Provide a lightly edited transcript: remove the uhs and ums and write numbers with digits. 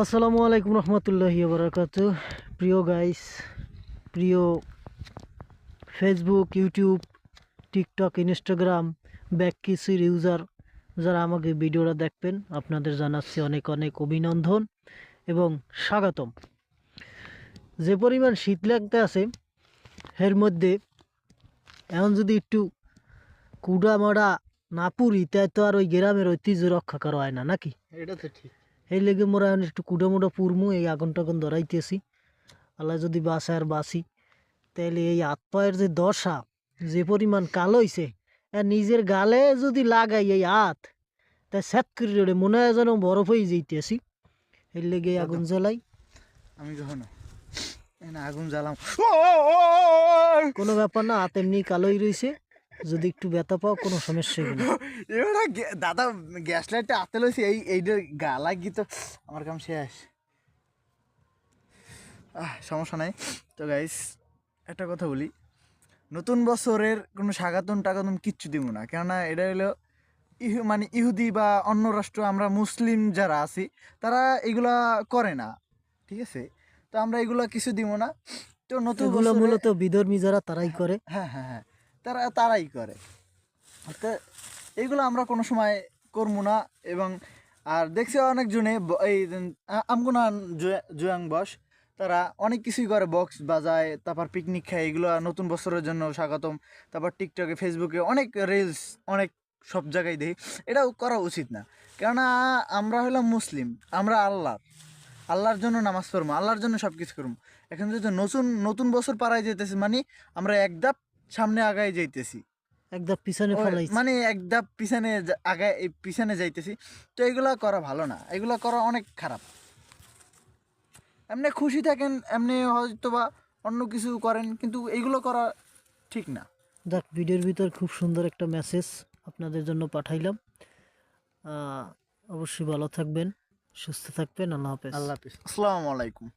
আসসালামু আলাইকুম রহমতুল্লাহি বারাকাতুহু। প্রিয় গাইস, প্রিয় Facebook, YouTube, TikTok, Instagram back কিছুর ইউজার যারা আমাকে ভিডিওটা দেখবেন, আপনাদের জানাচ্ছি অনেক অনেক অভিনন্দন এবং স্বাগতম। যে পরিমাণ শীত লাগতে আছে এর মধ্যে এখন যদি একটু কুড়া মারা না পুরি তাই তো আর ওই গ্রামের ঐতিহ্য রক্ষা করা হয় না নাকি? এটা তো ঠিক। এই লেগে মোরা এখন একটু কুড়া মুড়া পুরমু, এই আগুন টাগুন ধরাইতেছি। আল্লাহ যদি বাঁচায় আর বাঁচি, তাহলে এই হাত পায়ের যে দশা যে পরিমাণ কালো হইছে, আর নিজের গালে যদি লাগাই এই হাত, তাই স্যাত করে মনে হয় যেন বরফ হয়ে যাইতেছি। এর লেগে এই আগুন জ্বালাই। আমি কখনো আগুন জ্বালাম কোনো ব্যাপার না, হাত এমনি কালোই রয়েছে। যদি একটু ব্যথা পাও কোনো সমস্যা হবে না। এবার দাদা গ্যাস লাইটটা হাতে লইছি, এইটা গা লাগি তো আমার কাম শেষ। সমস্যা নাই। তো গাইস, একটা কথা বলি, নতুন বছরের কোনো স্বাগতম টাগতম কিচ্ছু দিব না, কেননা এটা হলো মানে ইহুদি বা অন্য রাষ্ট্র, আমরা মুসলিম যারা আছি তারা এগুলা করে না, ঠিক আছে? তো আমরা এগুলা কিছু দিব না। তো নতুন এগুলো বছরে মূলত বিধর্মী যারা তারাই করে। হ্যাঁ হ্যাঁ হ্যাঁ, তারাই করে। তো এইগুলো আমরা কোনো সময় করবো না। এবং আর দেখছি অনেকজনে এই আমগুনান জুয়াং বস, তারা অনেক কিছুই করে, বক্স বাজায়, তারপর পিকনিক খায়, এগুলো নতুন বছরের জন্য স্বাগতম। তারপর টিকটকে, ফেসবুকে অনেক রিলস, অনেক সব জায়গায় দেখি। এটাও করা উচিত না, কেননা আমরা হলাম মুসলিম, আমরা আল্লাহর জন্য নামাজ পড়বো, আল্লাহর জন্য সব কিছু করবো। এখন যদি নতুন নতুন বছর পাড়ায় যেতেছি, মানে আমরা এক ধাপ সামনে আগায় যাইতেছি, একদম পিছনে ফেলাইছে। মানে এক ধাপ পিছনে আগায় পিছনে যাইতেছি। তো এগুলা করা ভালো না, এগুলা করা অনেক খারাপ। এমনি খুশি থাকেন, এমনি হয়তো বা অন্য কিছু করেন, কিন্তু এগুলো করা ঠিক না। দেখ, ভিডিওর ভিতর খুব সুন্দর একটা মেসেজ আপনাদের জন্য পাঠাইলাম। অবশ্যই ভালো থাকবেন, সুস্থ থাকবেন। আল্লাহ হাফেজ। আল্লাহ হাফিজ, আসসালামু আলাইকুম।